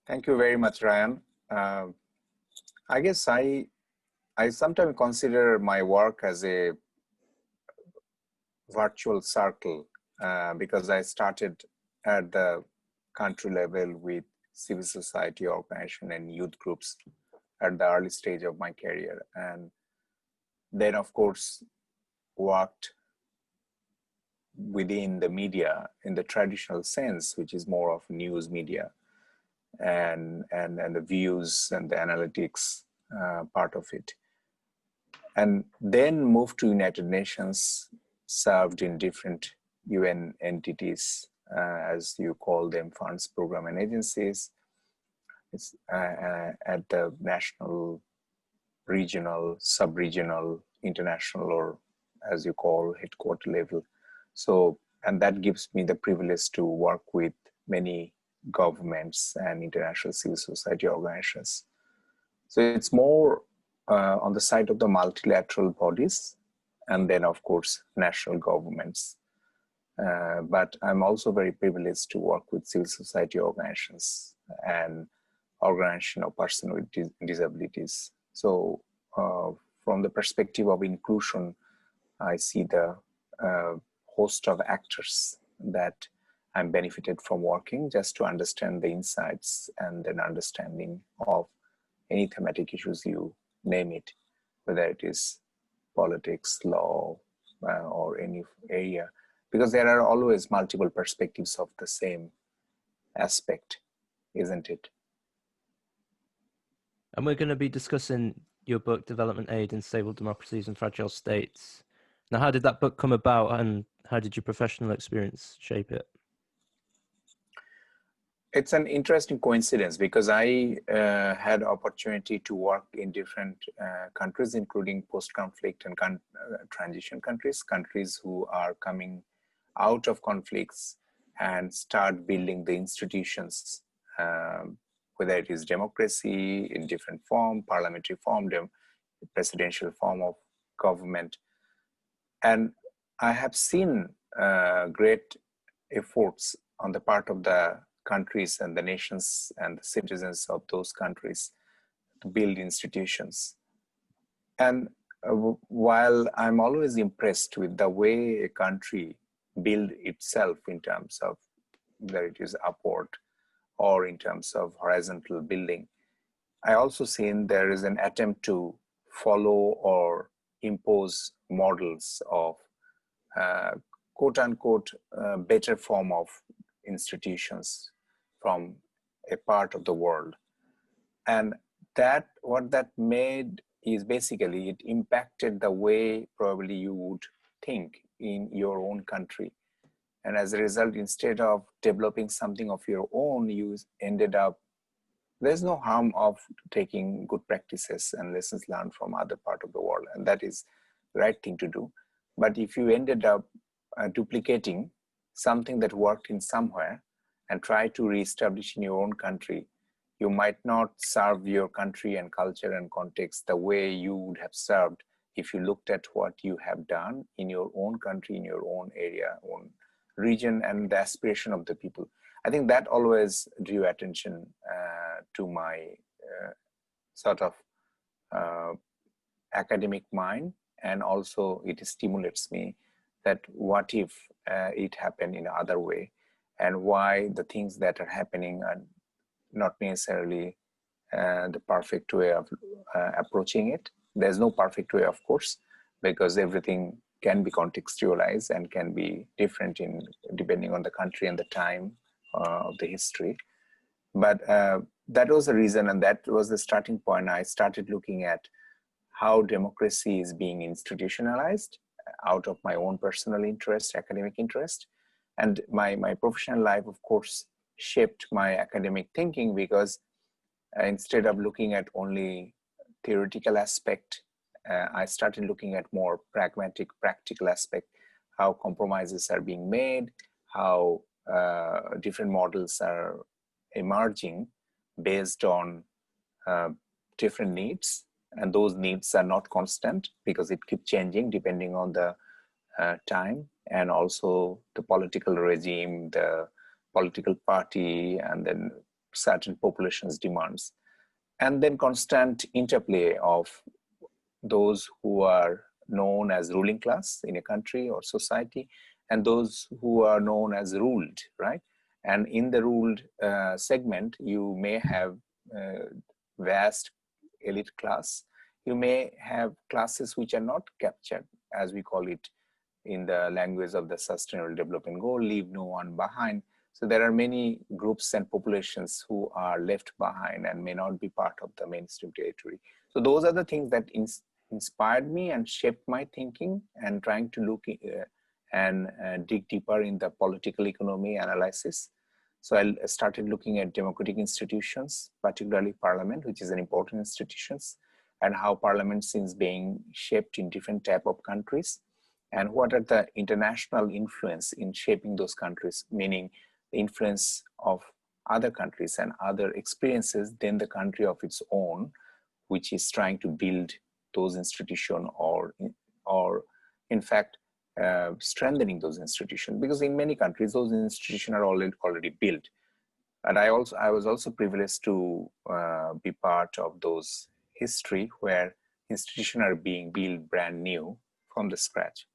Thank you very much, Ryan. Uh, I guess I sometimes consider my work as a virtual circle because I started at the country level with civil society organization and youth groups at the early stage of my career, and then of course worked within the media in the traditional sense, which is more of news media and the views and the analytics part of it, and then moved to United Nations, served in different UN entities, as you call them, funds, program, and agencies. It's at the national, regional, sub-regional, international, or as you call, headquarter level. So, and that gives me the privilege to work with many governments and international civil society organizations. So it's more on the side of the multilateral bodies, and then of course national governments. But I'm also very privileged to work with civil society organizations and organization of persons with disabilities. So from the perspective of inclusion, I see the host of actors that I'm benefited from working just to understand the insights and an understanding of any thematic issues, you name it, whether it is politics, law, or any area, because there are always multiple perspectives of the same aspect, isn't it? And we're going to be discussing your book, Development Aid in Stable Democracies and Fragile States. Now, how did that book come about, and how did your professional experience shape it? It's an interesting coincidence because I had opportunity to work in different countries, including post-conflict and transition countries who are coming out of conflicts and start building the institutions, whether it is democracy in different form, parliamentary form, presidential form of government. And I have seen great efforts on the part of the countries and the nations and the citizens of those countries to build institutions. And while I'm always impressed with the way a country build itself in terms of whether it is upward or in terms of horizontal building, I also seen there is an attempt to follow or impose models of quote unquote better form of institutions from a part of the world. And that what that made is basically it impacted the way probably you would think in your own country. And as a result, instead of developing something of your own, you ended up, there's no harm of taking good practices and lessons learned from other part of the world, and that is the right thing to do. But if you ended up duplicating something that worked in somewhere and try to reestablish in your own country, you might not serve your country and culture and context the way you would have served if you looked at what you have done in your own country, in your own area, own region, and the aspiration of the people. I think that always drew attention to my sort of academic mind, and also it stimulates me that what if it happened in another way, and why the things that are happening are not necessarily the perfect way of approaching it. There's no perfect way, of course, because everything can be contextualized and can be different in depending on the country and the time of the history. But that was the reason, and that was the starting point. I started looking at how democracy is being institutionalized out of my own personal interest, academic interest. And my professional life, of course, shaped my academic thinking, because instead of looking at only theoretical aspect, I started looking at more pragmatic, practical aspect, how compromises are being made, how different models are emerging based on different needs. And those needs are not constant because it keeps changing depending on the time, and also the political regime, the political party, and then certain population's demands, and then constant interplay of those who are known as ruling class in a country or society, and those who are known as ruled, right? And in the ruled segment, you may have vast elite class. You may have classes which are not captured, as we call it in the language of the Sustainable Development Goal, leave no one behind. So there are many groups and populations who are left behind and may not be part of the mainstream territory. So those are the things that inspired me and shaped my thinking, and trying to look and dig deeper in the political economy analysis. So I started looking at democratic institutions, particularly parliament, which is an important institution, and how parliament is being shaped in different type of countries, and what are the international influence in shaping those countries, meaning the influence of other countries and other experiences than the country of its own, which is trying to build those institutions, or in fact, strengthening those institutions, because in many countries those institutions are already built. And I was also privileged to be part of those history where institutions are being built brand new from the scratch.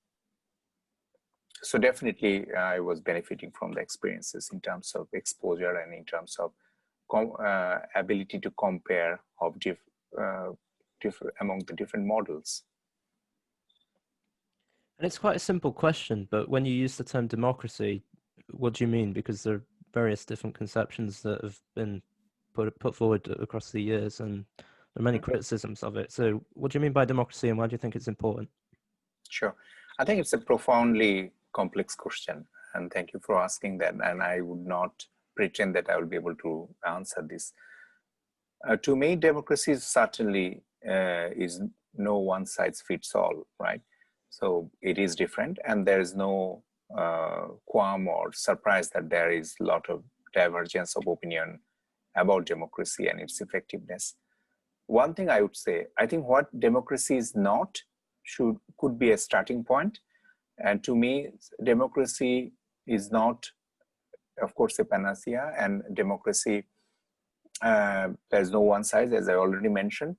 So definitely I was benefiting from the experiences in terms of exposure and in terms of ability to compare of among the different models. And it's quite a simple question, but when you use the term democracy, what do you mean? Because there are various different conceptions that have been put forward across the years, and there are many criticisms of it. So what do you mean by democracy, and why do you think it's important? Sure. I think it's a profoundly complex question, and thank you for asking that. And I would not pretend that I will be able to answer this. To me, democracy certainly is no one size fits all, right? So it is different, and there is no qualm or surprise that there is a lot of divergence of opinion about democracy and its effectiveness. One thing I would say, I think what democracy is not could be a starting point. And to me, democracy is not, of course, a panacea, and democracy, there's no one size, as I already mentioned.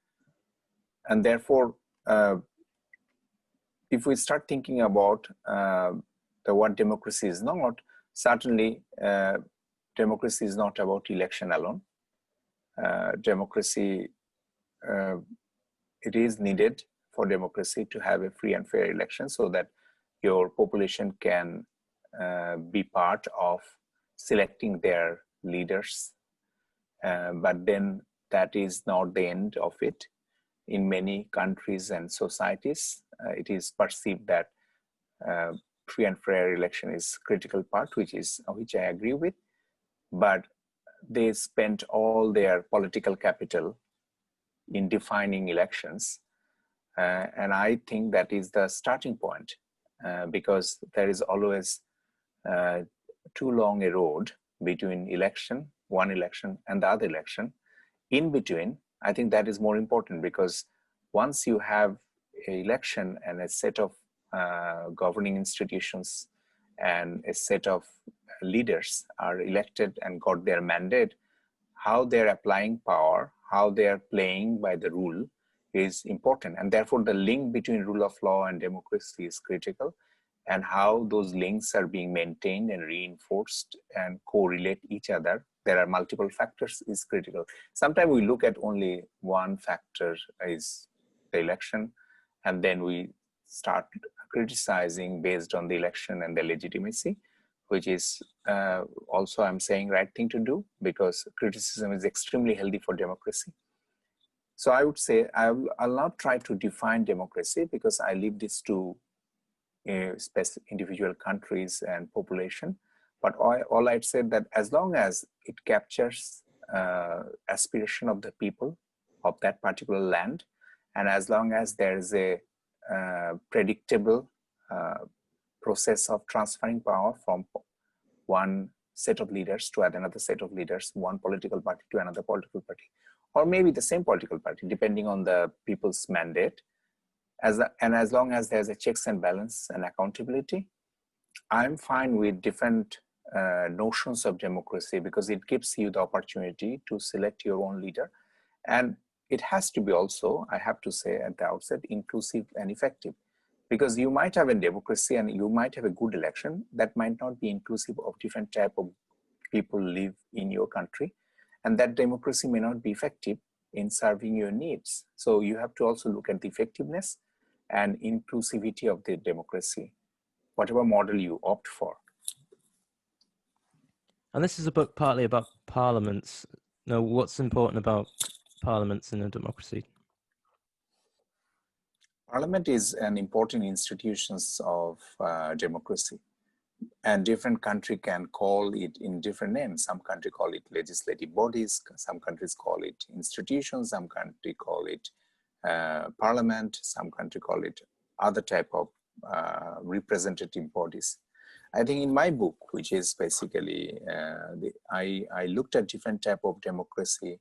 And therefore, if we start thinking about what democracy is not, certainly democracy is not about election alone. Democracy, it is needed for democracy to have a free and fair election, so that your population can be part of selecting their leaders. But then that is not the end of it. In many countries and societies, it is perceived that free and fair election is critical part, which I agree with. But they spent all their political capital in defining elections. And I think that is the starting point, because there is always too long a road between one election and the other election. In between, I think that is more important, because once you have an election and a set of governing institutions and a set of leaders are elected and got their mandate, how they're applying power, how they're playing by the rule is important. And therefore the link between rule of law and democracy is critical, and how those links are being maintained and reinforced and correlate each other. There are multiple factors is critical. Sometimes we look at only one factor, is the election, and then we start criticizing based on the election and the legitimacy, which is also, I'm saying, right thing to do, because criticism is extremely healthy for democracy. So I would say I'll not try to define democracy, because I leave this to specific individual countries and population. But all I'd say that as long as it captures aspiration of the people of that particular land, and as long as there is a predictable process of transferring power from one set of leaders to another set of leaders, one political party to another political party, or maybe the same political party, depending on the people's mandate, and as long as there's a checks and balance and accountability, I'm fine with different notions of democracy, because it gives you the opportunity to select your own leader. And it has to be also, I have to say at the outset, inclusive and effective. Because you might have a democracy and you might have a good election that might not be inclusive of different type of people live in your country. And that democracy may not be effective in serving your needs. So you have to also look at the effectiveness and inclusivity of the democracy, whatever model you opt for. And this is a book partly about parliaments. Now, what's important about parliaments in a democracy? Parliament is an important institution of democracy, and different country can call it in different names. Some country call it legislative bodies, some countries call it institutions, some country call it parliament, some country call it other type of representative bodies. I think in my book, which is basically, I looked at different type of democracy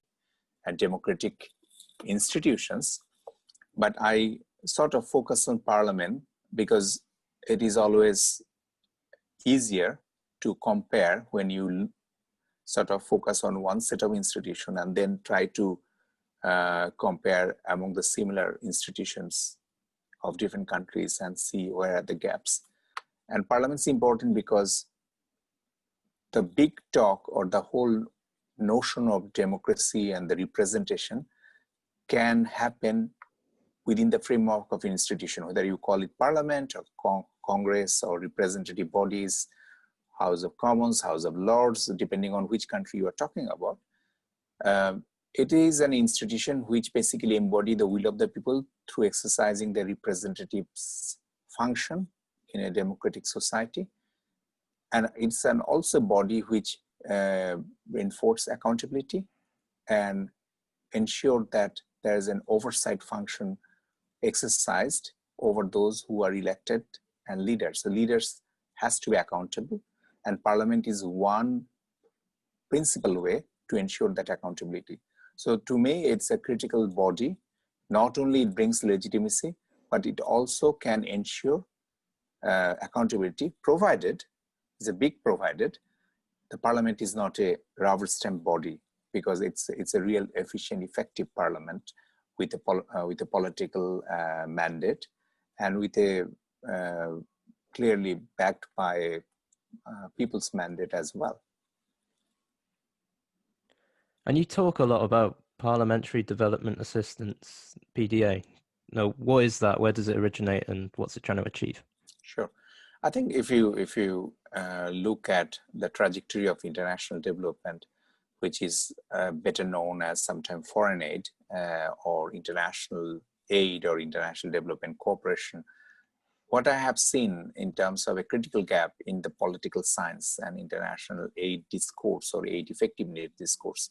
and democratic institutions, but I sort of focus on parliament because it is always easier to compare when you sort of focus on one set of institution and then try to compare among the similar institutions of different countries and see where are the gaps. And parliament is important because the big talk or the whole notion of democracy and the representation can happen within the framework of an institution, whether you call it parliament or Congress or representative bodies, House of Commons, House of Lords, depending on which country you are talking about. It is an institution which basically embodies the will of the people through exercising the representative's function in a democratic society. And it's an also body which enforces accountability and ensure that there is an oversight function exercised over those who are elected and leaders. The leaders has to be accountable, and parliament is one principal way to ensure that accountability. So to me, it's a critical body. Not only it brings legitimacy, but it also can ensure accountability, provided, is a big provided, the parliament is not a rubber stamp body, because it's a real efficient, effective parliament with a political mandate and with a clearly backed by people's mandate as well. And you talk a lot about Parliamentary Development Assistance, PDA. Now, what is that? Where does it originate, and what's it trying to achieve? Sure. I think if you look at the trajectory of international development, which is better known as sometimes foreign aid or international aid or international development cooperation, what I have seen in terms of a critical gap in the political science and international aid discourse or aid effectiveness discourse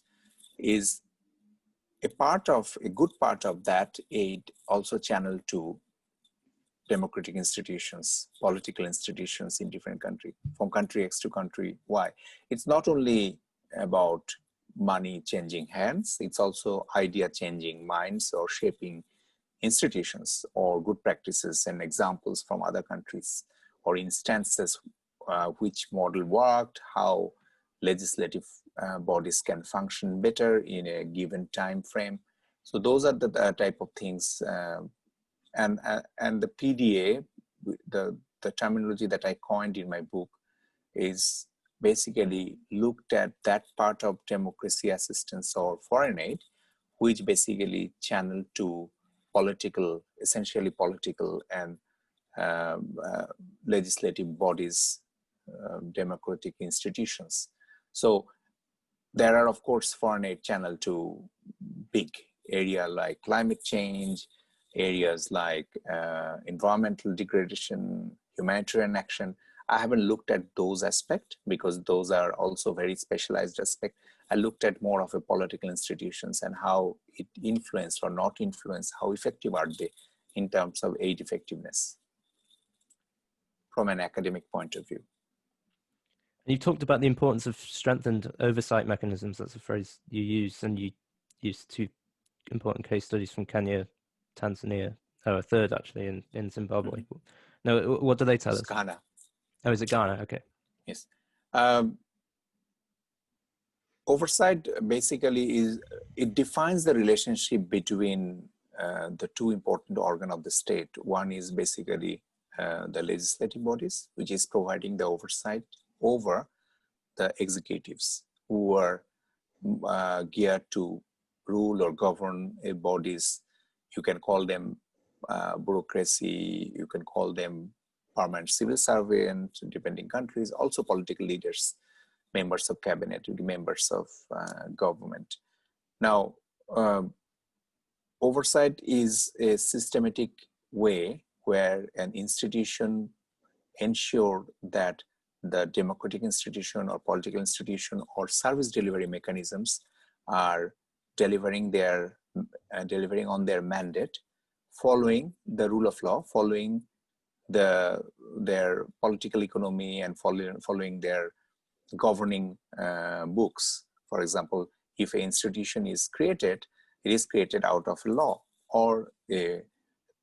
is a good part of that aid also channeled to democratic institutions, political institutions in different countries, from country X to country Y. It's not only about money changing hands, it's also idea changing minds or shaping institutions or good practices and examples from other countries or instances which model worked, how legislative bodies can function better in a given time frame. So those are the type of things. And the PDA, the terminology that I coined in my book, is basically looked at that part of democracy assistance or foreign aid, which basically channeled to political, essentially political and legislative bodies, democratic institutions. So there are, of course, foreign aid channel to big area like climate change, areas like environmental degradation, humanitarian action. I haven't looked at those aspects because those are also very specialized aspects. I looked at more of a political institutions and how it influenced or not influenced, how effective are they in terms of aid effectiveness from an academic point of view. You talked about the importance of strengthened oversight mechanisms. That's a phrase you use, and you used two important case studies from Kenya, Tanzania, a third actually in Zimbabwe. Mm-hmm. Now, what do they tell us? Ghana. Oh, is it Ghana? Okay. Yes. Um, Oversight basically it defines the relationship between the two important organs of the state. One is basically the legislative bodies, which is providing the oversight over the executives who are geared to rule or govern bodies. You can call them bureaucracy, you can call them permanent civil servant, depending countries, also political leaders, members of cabinet, members of government. Now, oversight is a systematic way where an institution ensure that the democratic institution or political institution or service delivery mechanisms are delivering on their mandate, following the rule of law, following their political economy, and following their governing books. For example, if an institution is created, it is created out of law or a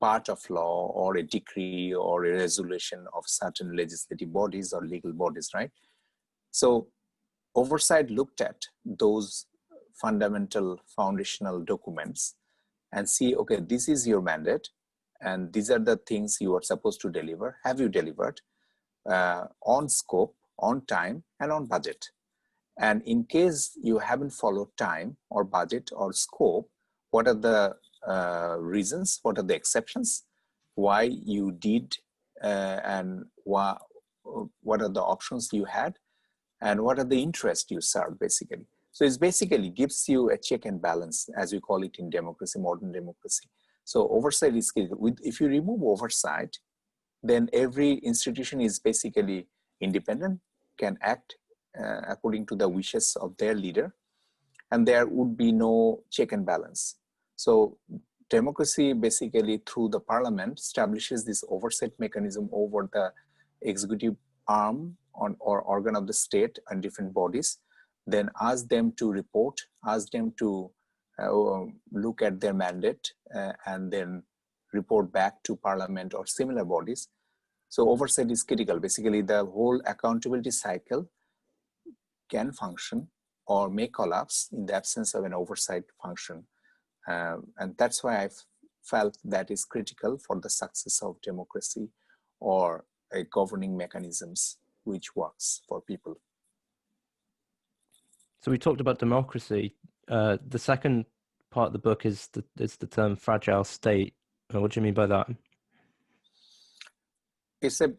part of law or a decree or a resolution of certain legislative bodies or legal bodies, right? So oversight looked at those fundamental foundational documents and see, okay, this is your mandate and these are the things you are supposed to deliver. Have you delivered on scope, on time, and on budget? And in case you haven't followed time or budget or scope, what are the reasons, what are the exceptions, why you did, and what are the options you had, and what are the interests you serve, basically. So it basically gives you a check and balance, as we call it in democracy, modern democracy. So oversight is key. If you remove oversight, then every institution is basically independent, can act according to the wishes of their leader, and there would be no check and balance. So democracy basically through the parliament establishes this oversight mechanism over the executive arm or organ of the state and different bodies, then ask them to report, ask them to look at their mandate and then report back to parliament or similar bodies. So oversight is critical. Basically, the whole accountability cycle can function or may collapse in the absence of an oversight function. And that's why I've felt that is critical for the success of democracy or a governing mechanisms which works for people. So we talked about democracy. The second part of the book is the term fragile state. What do you mean by that? It's a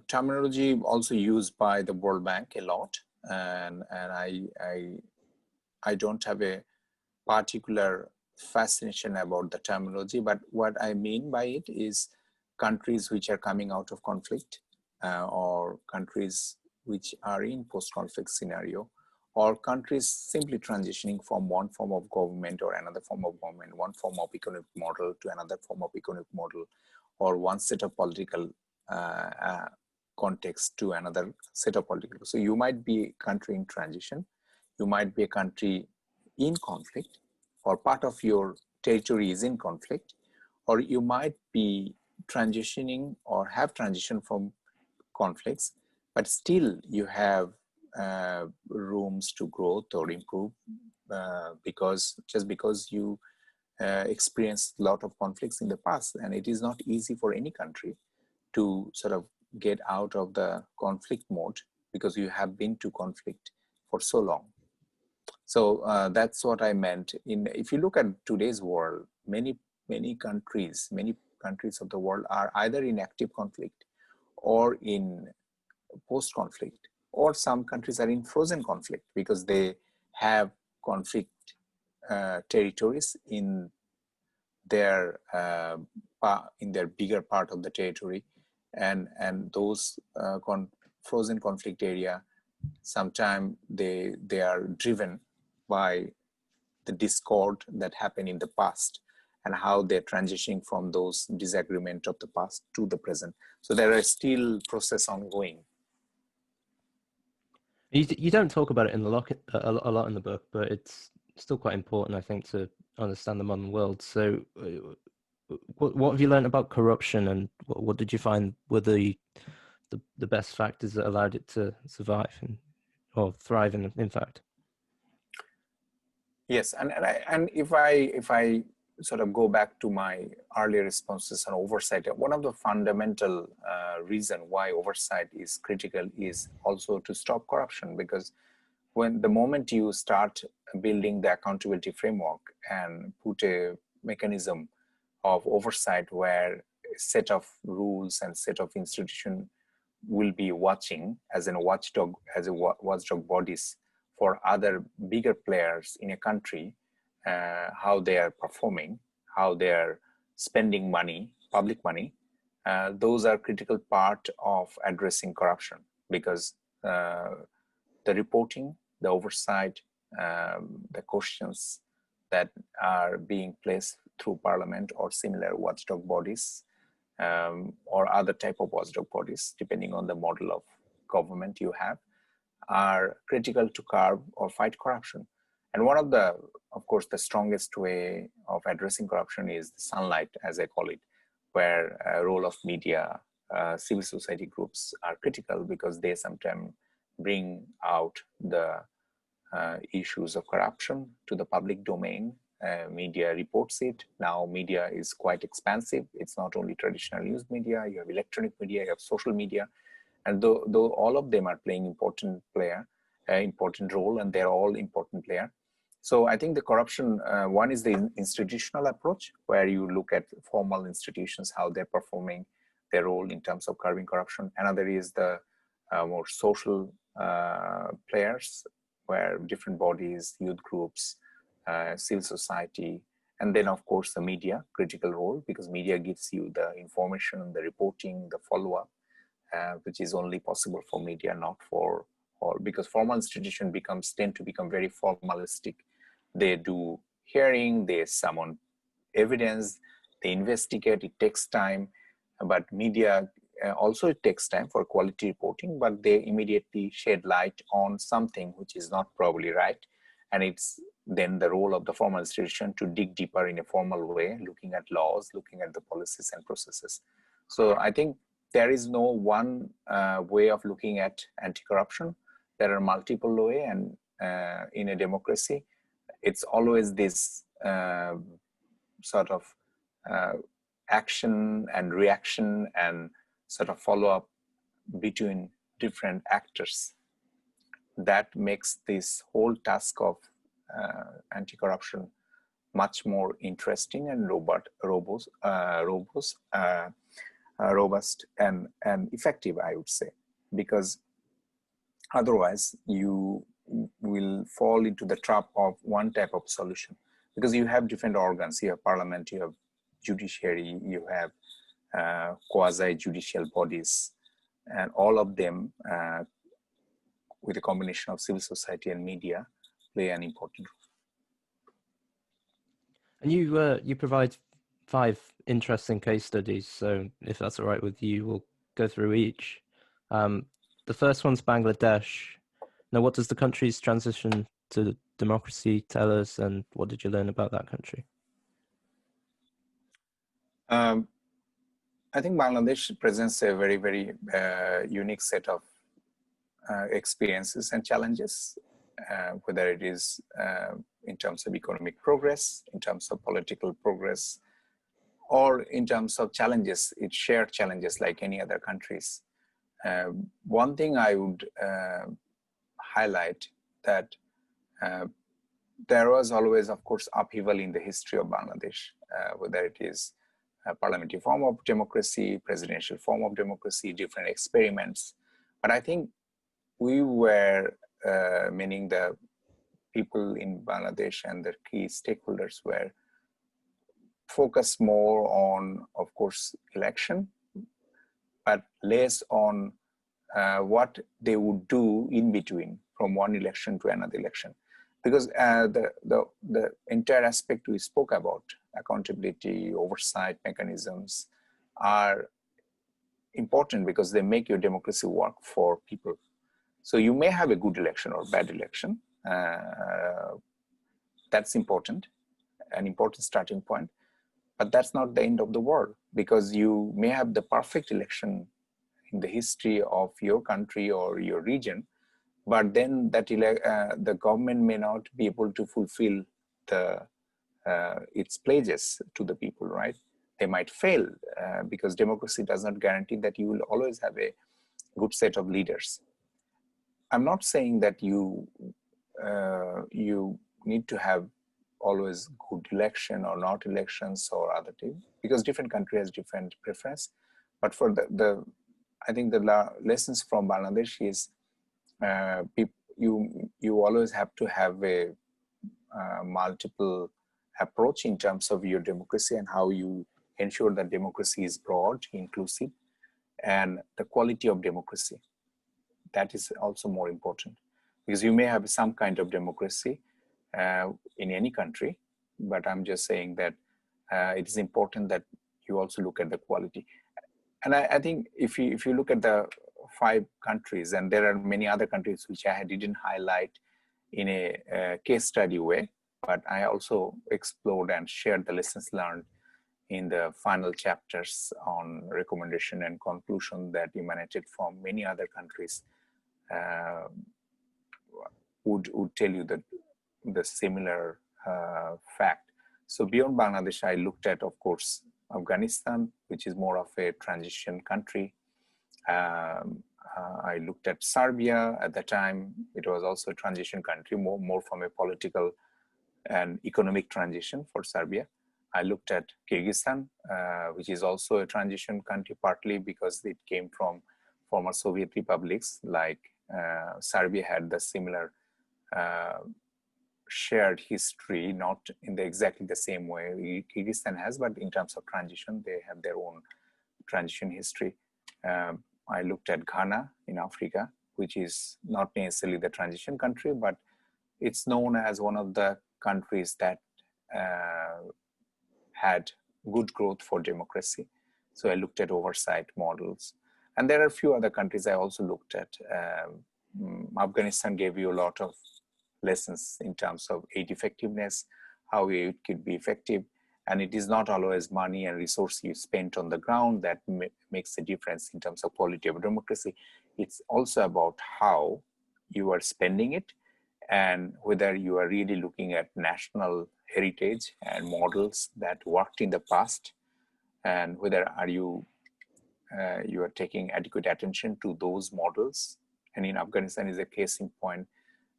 terminology also used by the World Bank a lot, and I don't have a particular fascination about the terminology, but what I mean by it is countries which are coming out of conflict, or countries which are in post-conflict scenario, or countries simply transitioning from one form of government or another form of government, one form of economic model to another form of economic model, or one set of political context to another set of political. So you might be a country in transition, you might be a country in conflict, or part of your territory is in conflict, or you might be transitioning or have transitioned from conflicts, but still you have rooms to growth or improve because you experienced a lot of conflicts in the past, and it is not easy for any country to sort of get out of the conflict mode because you have been to conflict for so long. So that's what I meant. If you look at today's world, many countries of the world are either in active conflict or in post-conflict, or some countries are in frozen conflict because they have conflict territories in their bigger part of the territory, and those frozen conflict area, sometimes they are driven by the discord that happened in the past and how they're transitioning from those disagreement of the past to the present. So there are still process ongoing. You don't talk about it in a lot in the book, but it's still quite important, I think, to understand the modern world. So what have you learned about corruption, and what did you find were the the best factors that allowed it to survive or thrive in fact. Yes, and if I sort of go back to my earlier responses on oversight, one of the fundamental reason why oversight is critical is also to stop corruption, because when the moment you start building the accountability framework and put a mechanism of oversight where a set of rules and set of institutions will be watching as a watchdog bodies for other bigger players in a country, how they are performing, how they are spending money, public money, those are critical part of addressing corruption, because the reporting, the oversight, the questions that are being placed through Parliament or similar watchdog bodies, or other type of watchdog bodies, depending on the model of government you have, are critical to curb or fight corruption. And one of the, of course, the strongest way of addressing corruption is the sunlight, as I call it, where a role of media, civil society groups are critical, because they sometimes bring out the issues of corruption to the public domain. Media reports it. Now media is quite expansive. It's not only traditional news media, you have electronic media, you have social media, and though all of them are playing important role, and they're all important player. So I think the corruption, one is the institutional approach, where you look at formal institutions, how they're performing their role in terms of curbing corruption. Another is the more social players, where different bodies, youth groups, civil society, and then of course the media, critical role, because media gives you the information, the reporting, the follow-up, which is only possible for media, not for all, because formal institutions tend to become very formalistic. They do hearing, they summon evidence, they investigate, it takes time. But media also, it takes time for quality reporting, but they immediately shed light on something which is not probably right. And it's then the role of the formal institution to dig deeper in a formal way, looking at laws, looking at the policies and processes. So I think there is no one way of looking at anti-corruption. There are multiple ways, and in a democracy, it's always this sort of action and reaction and sort of follow-up between different actors that makes this whole task of anti-corruption much more interesting and robust and effective, I would say, because otherwise you will fall into the trap of one type of solution, because you have different organs. You have parliament, you have judiciary, you have quasi-judicial bodies, and all of them with a combination of civil society and media play an important role. And you provide 5 interesting case studies, so if that's all right with you, we'll go through each. The first one's Bangladesh. Now, what does the country's transition to democracy tell us, and what did you learn about that country? I think Bangladesh presents a very, very unique set of experiences and challenges, whether it is in terms of economic progress, in terms of political progress, or in terms of challenges. It's shared challenges like any other countries. One thing I would highlight that there was always, of course, upheaval in the history of Bangladesh, whether it is a parliamentary form of democracy, presidential form of democracy, different experiments. But I think we were, meaning the people in Bangladesh and their key stakeholders, were focused more on, of course, election, but less on what they would do in between from one election to another election. Because the entire aspect we spoke about, accountability, oversight mechanisms, are important because they make your democracy work for people. So you may have a good election or bad election. That's important, an important starting point. But that's not the end of the world, because you may have the perfect election in the history of your country or your region, but then that the government may not be able to fulfill its pledges to the people, right? They might fail because democracy does not guarantee that you will always have a good set of leaders. I'm not saying that you need to have always good election or not elections or other things, because different country has different preference. But for I think the lessons from Bangladesh is you always have to have a multiple approach in terms of your democracy and how you ensure that democracy is broad, inclusive, and the quality of democracy. That is also more important, because you may have some kind of democracy in any country, but I'm just saying that it is important that you also look at the quality. And I think if you look at the 5 countries, and there are many other countries which I didn't highlight in a case study way, but I also explored and shared the lessons learned in the final chapters on recommendation and conclusion that emanated from many other countries, would tell you that the similar fact. So beyond Bangladesh, I looked at, of course, Afghanistan, which is more of a transition country. I looked at Serbia at the time. It was also a transition country, more from a political and economic transition for Serbia. I looked at Kyrgyzstan, which is also a transition country, partly because it came from former Soviet republics, like Serbia had the similar shared history, not in exactly the same way Kyrgyzstan has, but in terms of transition, they have their own transition history. I looked at Ghana in Africa, which is not necessarily the transition country, but it's known as one of the countries that had good growth for democracy. So I looked at oversight models. And there are a few other countries I also looked at. Afghanistan gave you a lot of lessons in terms of aid effectiveness, how it could be effective. And it is not always money and resources you spent on the ground that makes a difference in terms of quality of democracy. It's also about how you are spending it, and whether you are really looking at national heritage and models that worked in the past, and whether you are taking adequate attention to those models. And in Afghanistan is a case in point,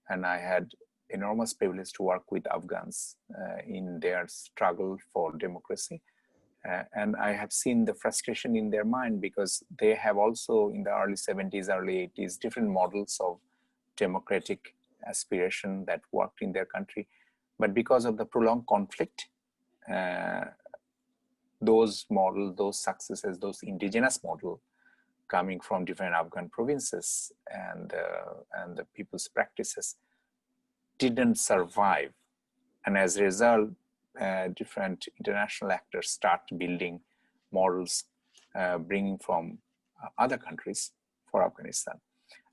and I had enormous privilege to work with Afghans in their struggle for democracy. And I have seen the frustration in their mind, because they have also in the early 70s, early 80s, different models of democratic aspiration that worked in their country. But because of the prolonged conflict, those models, those successes, those indigenous models coming from different Afghan provinces and the people's practices didn't survive. And as a result, different international actors start building models, bringing from other countries for Afghanistan.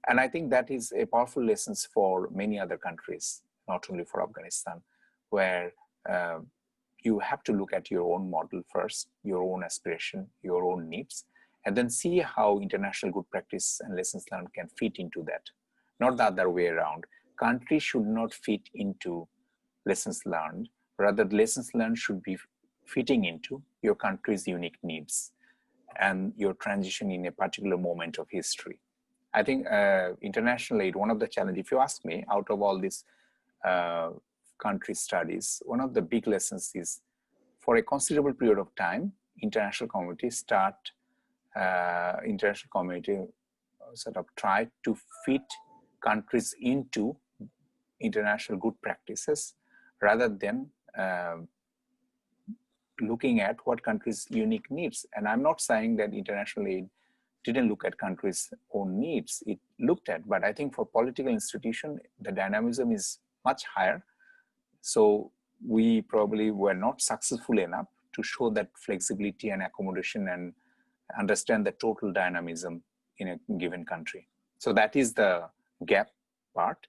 And I think that is a powerful lesson for many other countries, not only for Afghanistan, where you have to look at your own model first, your own aspiration, your own needs, and then see how international good practice and lessons learned can fit into that, not the other way around. Countries should not fit into lessons learned, rather the lessons learned should be fitting into your country's unique needs and your transition in a particular moment of history. I think international aid, one of the challenges, if you ask me, out of all these country studies, one of the big lessons is, for a considerable period of time, international community sort of try to fit countries into international good practices, rather than looking at what countries' unique needs. And I'm not saying that international aid didn't look at countries' own needs. It looked at, but I think for political institution, the dynamism is much higher. So we probably were not successful enough to show that flexibility and accommodation and understand the total dynamism in a given country. So that is the gap part,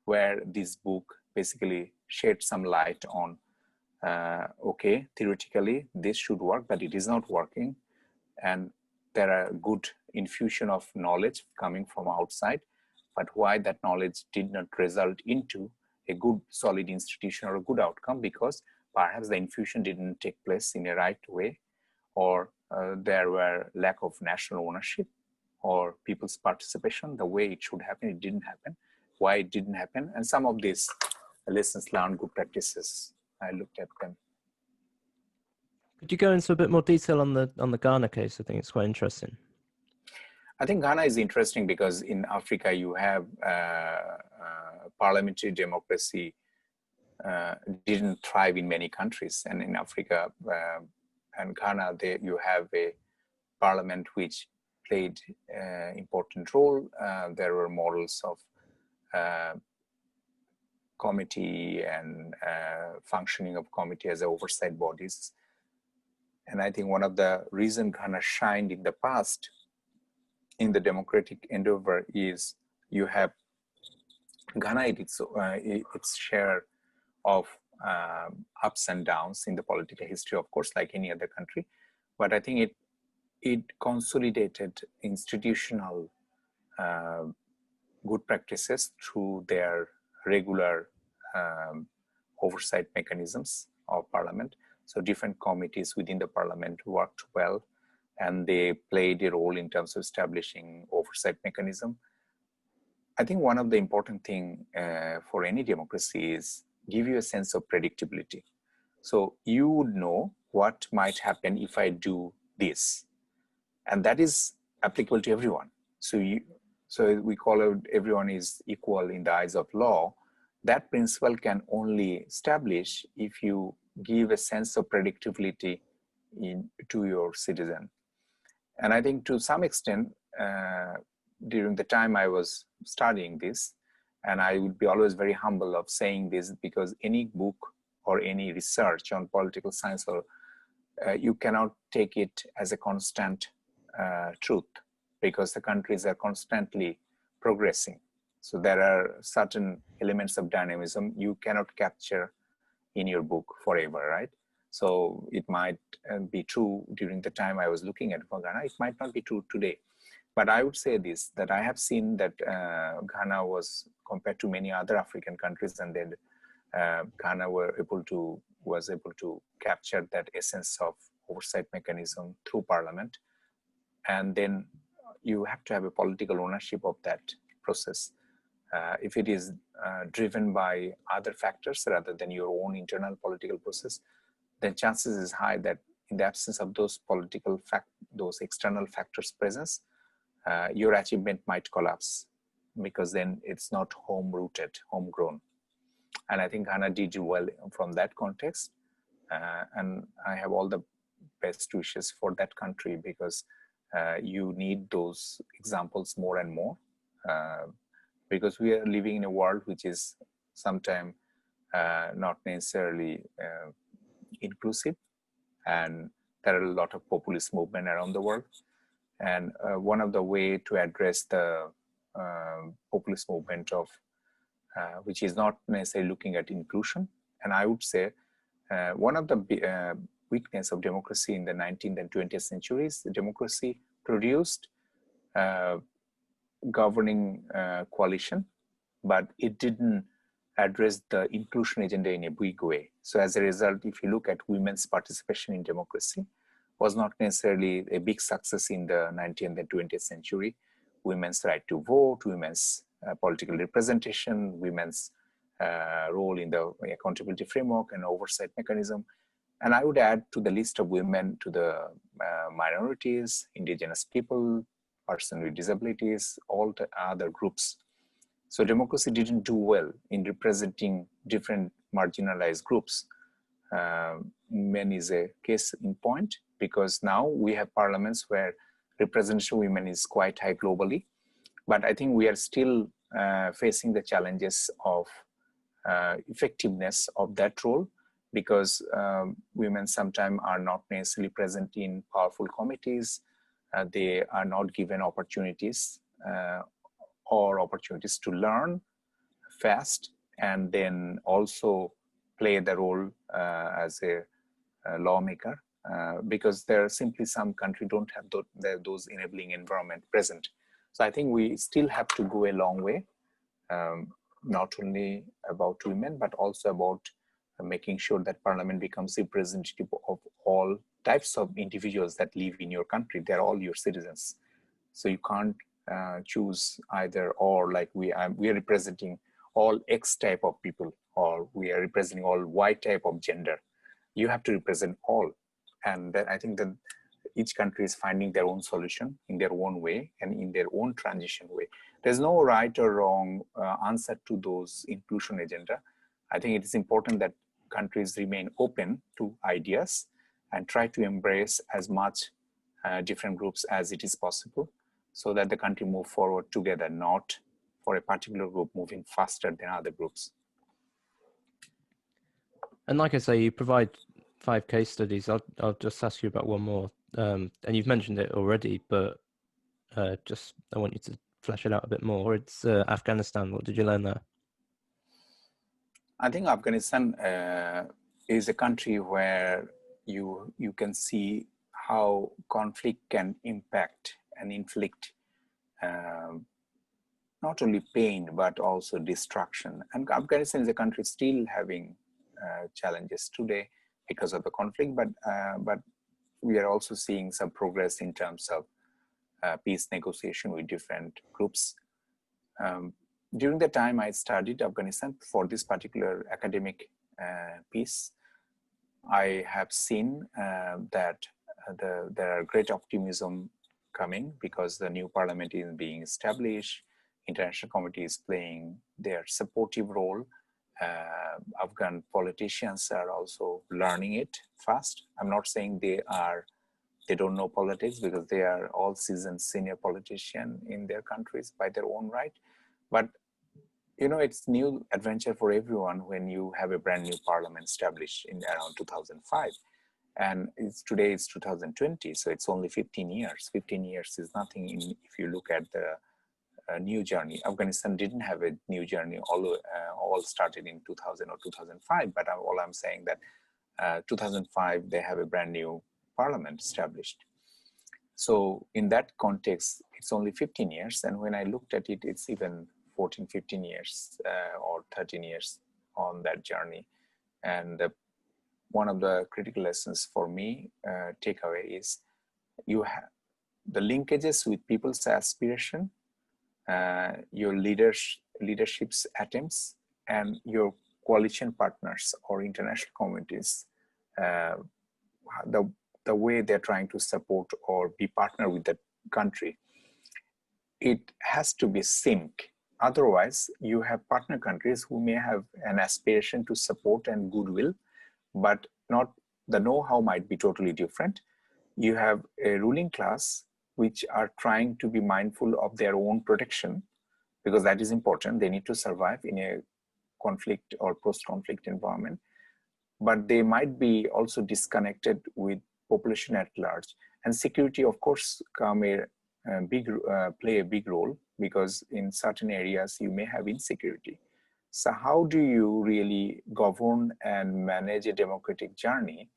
where this book basically shed some light on, okay, theoretically this should work, but it is not working. And there are good infusion of knowledge coming from outside, but why that knowledge did not result into a good solid institution or a good outcome, because perhaps the infusion didn't take place in a right way, or there were lack of national ownership or people's participation the way it should happen. It didn't happen. Why it didn't happen? And some of these lessons learned, good practices, I looked at them. Could you go into a bit more detail on the Ghana case? I think it's quite interesting. I think Ghana is interesting because in Africa you have parliamentary democracy didn't thrive in many countries, and in Africa and Ghana, you have a parliament which played an important role. There were models of committee and functioning of committee as oversight bodies. And I think one of the reasons Ghana shined in the past in the democratic endeavor is you have Ghana its share of ups and downs in the political history, of course, like any other country. But I think it consolidated institutional good practices through their regular oversight mechanisms of parliament. So different committees within the parliament worked well, and they played a role in terms of establishing oversight mechanism. I think one of the important things for any democracy is give you a sense of predictability. So you would know what might happen if I do this, and that is applicable to everyone. So we call it everyone is equal in the eyes of law. That principle can only establish if you give a sense of predictability to your citizen. And I think to some extent, during the time I was studying this, and I would be always very humble of saying this, because any book or any research on political science, or you cannot take it as a constant truth, because the countries are constantly progressing. So there are certain elements of dynamism you cannot capture in your book forever, right? So it might be true during the time I was looking at for Ghana, it might not be true today. But I would say this, that I have seen that Ghana was, compared to many other African countries, and then Ghana was able to capture that essence of oversight mechanism through parliament. And then you have to have a political ownership of that process. If it is driven by other factors rather than your own internal political process, then chances is high that in the absence of those those external factors presence, your achievement might collapse, because then it's not home-rooted, homegrown. And I think Ghana did well from that context. And I have all the best wishes for that country, because you need those examples more and more, because we are living in a world which is sometimes not necessarily inclusive, and there are a lot of populist movement around the world. And one of the way to address the populist movement of which is not necessarily looking at inclusion, and I would say one of the weakness of democracy in the 19th and 20th centuries, the democracy produced governing coalition, but it didn't address the inclusion agenda in a big way. So as a result, if you look at women's participation in democracy, was not necessarily a big success in the 19th and 20th century. Women's right to vote, women's political representation, women's role in the accountability framework and oversight mechanism. And I would add to the list of women to the minorities, indigenous people, persons with disabilities, all the other groups. So democracy didn't do well in representing different marginalized groups. Men is a case in point, because now we have parliaments where representation of women is quite high globally. But I think we are still facing the challenges of effectiveness of that role, because women sometimes are not necessarily present in powerful committees. They are not given opportunities or opportunities to learn fast, and then also play the role as a lawmaker. because there are simply some countries don't have those enabling environment present. So I think we still have to go a long way, not only about women, but also about making sure that parliament becomes representative of all types of individuals that live in your country. They're all your citizens. So you can't choose either or, like we are representing all X type of people, or we are representing all Y type of gender. You have to represent all. And then I think that each country is finding their own solution in their own way and in their own transition way. There's no right or wrong answer to those inclusion agenda. I think it is important that countries remain open to ideas and try to embrace as much different groups as it is possible, so that the country move forward together, not for a particular group moving faster than other groups. And like I say, you provide 5 case studies. I'll just ask you about one more. And you've mentioned it already, but I want you to flesh it out a bit more. It's Afghanistan. What did you learn there? I think Afghanistan is a country where you can see how conflict can impact and inflict not only pain but also destruction. And Afghanistan is a country still having challenges today because of the conflict, but we are also seeing some progress in terms of peace negotiation with different groups. During the time I studied Afghanistan for this particular academic piece, I have seen that there are great optimism coming because the new parliament is being established, international community is playing their supportive role. Afghan politicians are also learning it fast. I'm not saying they don't know politics, because they are all seasoned senior politicians in their countries by their own right. But you know, it's new adventure for everyone when you have a brand new parliament established in around 2005. And today it's 2020, so it's only 15 years. 15 years is nothing if you look at the new journey. Afghanistan didn't have a new journey, all started in 2000 or 2005, but all I'm saying that 2005, they have a brand new parliament established. So in that context, it's only 15 years. And when I looked at it, it's even 14, 15 years or 13 years on that journey. And one of the critical lessons for me takeaway is you have the linkages with people's aspiration, your leadership's attempts, and your coalition partners or international communities, the way they're trying to support or be partner with the country. It has to be sync. Otherwise, you have partner countries who may have an aspiration to support and goodwill, but not the know-how might be totally different. You have a ruling class which are trying to be mindful of their own protection, because that is important. They need to survive in a conflict or post-conflict environment, but they might be also disconnected with population at large. And security, of course, play a big role, because in certain areas you may have insecurity. So how do you really govern and manage a democratic journey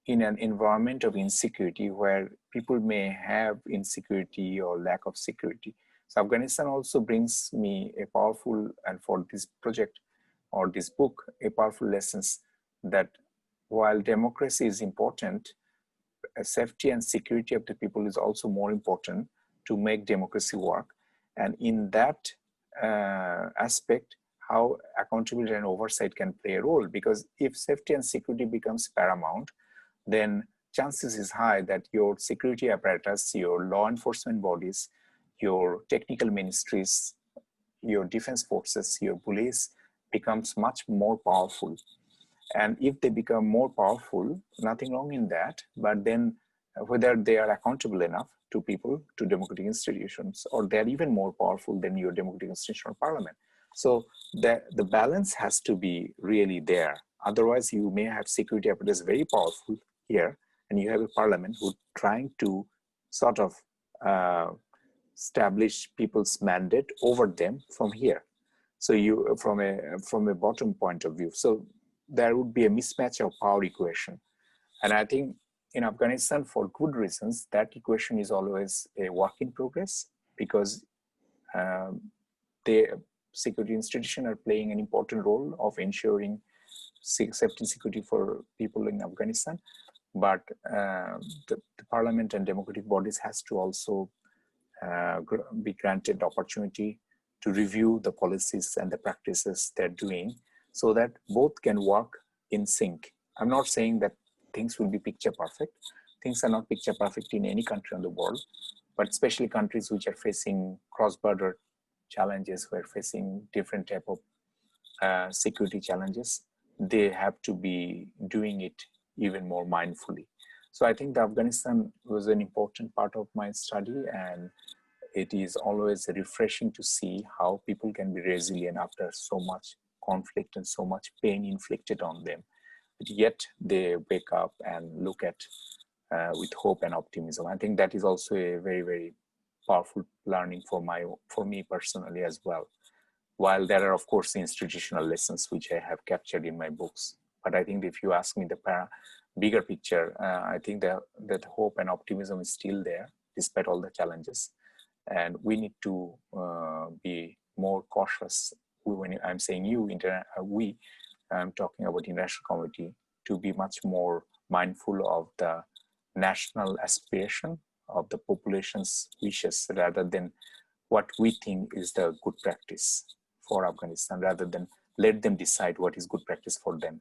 in an environment of insecurity where people may have insecurity or lack of security? So Afghanistan also brings me a powerful, and for this project or this book, a powerful lessons that while democracy is important, safety and security of the people is also more important to make democracy work. And in that aspect, how accountability and oversight can play a role, because if safety and security becomes paramount, then chances is high that your security apparatus, your law enforcement bodies, your technical ministries, your defense forces, your police becomes much more powerful. And if they become more powerful, nothing wrong in that, but then whether they are accountable enough to people, to democratic institutions, or they're even more powerful than your democratic institution or parliament. So the balance has to be really there. Otherwise, you may have security apparatus very powerful here, and you have a parliament who's trying to sort of establish people's mandate over them from here. So you, from a bottom point of view. So there would be a mismatch of power equation. And I think in Afghanistan, for good reasons, that equation is always a work in progress, because the security institutions are playing an important role of ensuring safety and security for people in Afghanistan. But the parliament and democratic bodies has to also be granted opportunity to review the policies and the practices they're doing, so that both can work in sync. I'm not saying that things will be picture perfect. Things are not picture perfect in any country in the world, but especially countries which are facing cross-border challenges, who are facing different type of security challenges, they have to be doing it even more mindfully. So I think the Afghanistan was an important part of my study, and it is always refreshing to see how people can be resilient after so much conflict and so much pain inflicted on them. But yet they wake up and look at with hope and optimism. I think that is also a very, very powerful learning for me personally as well. While there are, of course, institutional lessons which I have captured in my books. But I think if you ask me the bigger picture, I think that hope and optimism is still there despite all the challenges. And we need to be more cautious. When I'm saying I'm talking about the international community, to be much more mindful of the national aspiration of the population's wishes, rather than what we think is the good practice for Afghanistan, rather than let them decide what is good practice for them.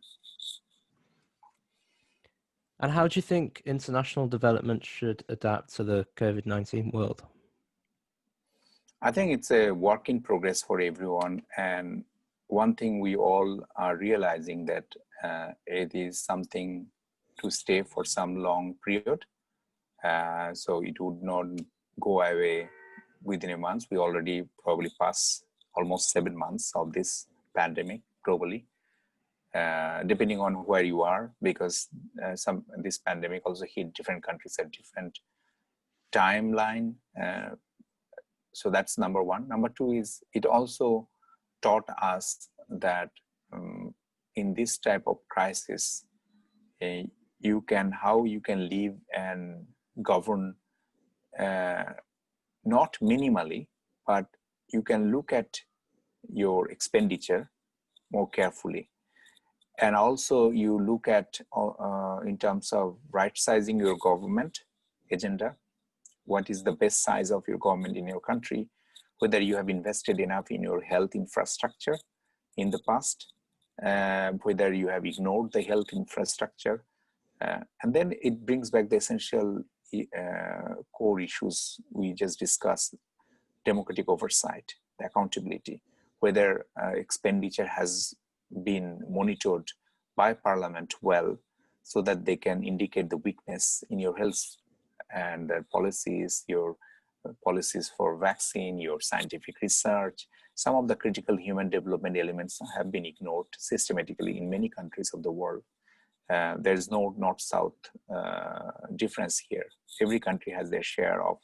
And how do you think international development should adapt to the COVID-19 world? I think it's a work in progress for everyone. And one thing we all are realizing, that it is something to stay for some long period. So it would not go away within a month. We already probably passed almost 7 months of this pandemic globally, depending on where you are, because this pandemic also hit different countries at different timeline. So that's number one. Number two is, it also taught us that in this type of crisis, how you can live and govern, not minimally, but you can look at your expenditure more carefully. And also you look at, in terms of right-sizing your government agenda, what is the best size of your government in your country, whether you have invested enough in your health infrastructure in the past, whether you have ignored the health infrastructure. And then it brings back the essential core issues we just discussed: democratic oversight, the accountability, whether expenditure has been monitored by Parliament well, so that they can indicate the weakness in your health and policies, your policies for vaccine, your scientific research. Some of the critical human development elements have been ignored systematically in many countries of the world. There is no north-south difference here. Every country has their share of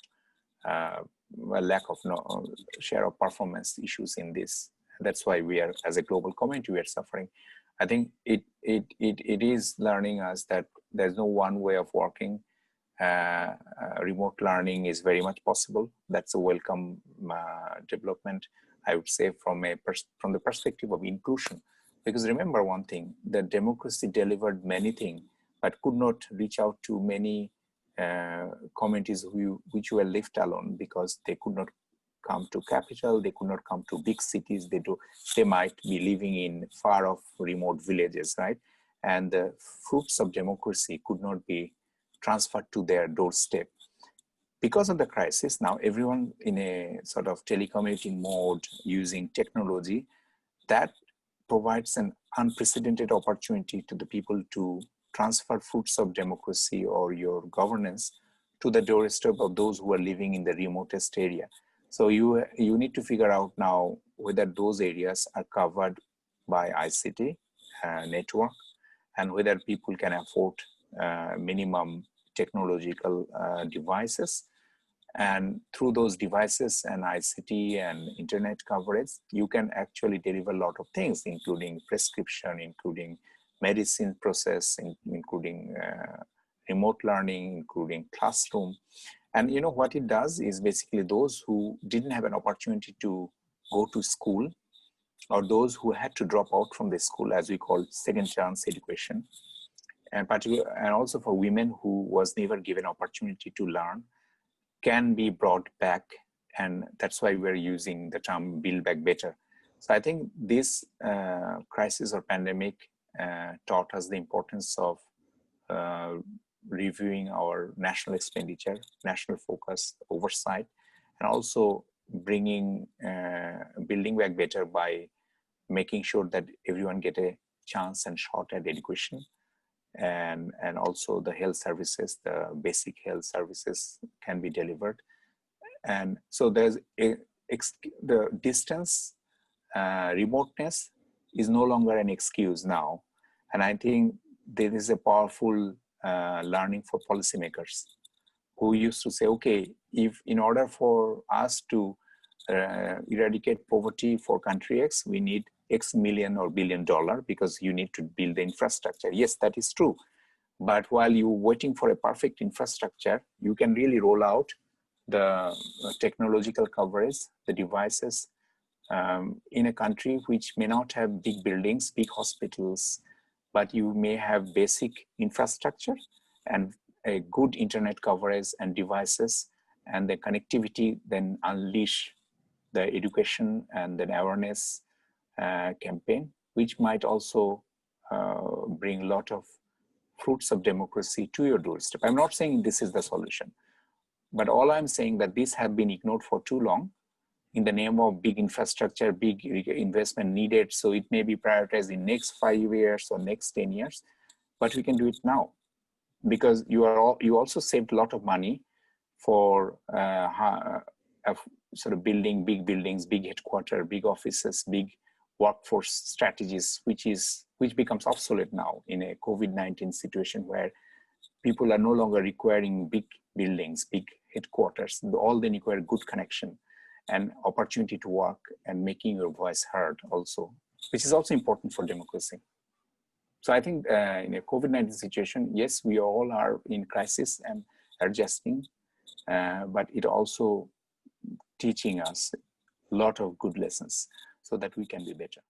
share of performance issues in this. That's why we are, as a global community, we are suffering. I think it is learning us that there's no one way of working. Remote learning is very much possible. That's a welcome development, I would say, from the perspective of inclusion. Because remember one thing, that democracy delivered many things, but could not reach out to many communities which were left alone, because they could not come to capital, they could not come to big cities. They might be living in far off remote villages, right? And the fruits of democracy could not be transferred to their doorstep. Because of the crisis, now everyone in a sort of telecommuting mode, using technology, that provides an unprecedented opportunity to the people to transfer fruits of democracy or your governance to the doorstep of those who are living in the remotest area. So you need to figure out now whether those areas are covered by ICT network, and whether people can afford minimum technological devices. And through those devices and ICT and internet coverage, you can actually deliver a lot of things, including prescription, including medicine process, including remote learning, including classroom. And you know what it does is basically those who didn't have an opportunity to go to school, or those who had to drop out from the school, as we call second chance education, and also for women who was never given opportunity to learn, can be brought back. And that's why we're using the term build back better. So I think this crisis or pandemic taught us the importance of reviewing our national expenditure, national focus, oversight, and also bringing building back better by making sure that everyone get a chance and shot at education, and also the health services, the basic health services can be delivered. And so there's the distance, remoteness is no longer an excuse now. And I think there is a powerful learning for policymakers who used to say, okay, if in order for us to eradicate poverty for country X, we need X million or billion dollar because you need to build the infrastructure. Yes, that is true. But while you're waiting for a perfect infrastructure, you can really roll out the technological coverage, the devices in a country which may not have big buildings, big hospitals, but you may have basic infrastructure and a good internet coverage and devices, and the connectivity then unleash the education and the awareness campaign, which might also bring a lot of fruits of democracy to your doorstep. I'm not saying this is the solution, but all I'm saying that these have been ignored for too long in the name of big infrastructure, big investment needed. So it may be prioritized in next 5 years or next 10 years, but we can do it now because you also saved a lot of money for sort of building big buildings, big headquarters, big offices, big workforce strategies, which becomes obsolete now in a COVID-19 situation where people are no longer requiring big buildings, big headquarters. All they require good connection and opportunity to work and making your voice heard also, which is also important for democracy. So I think in a COVID-19 situation, yes, we all are in crisis and adjusting, but it also teaching us a lot of good lessons so that we can be better.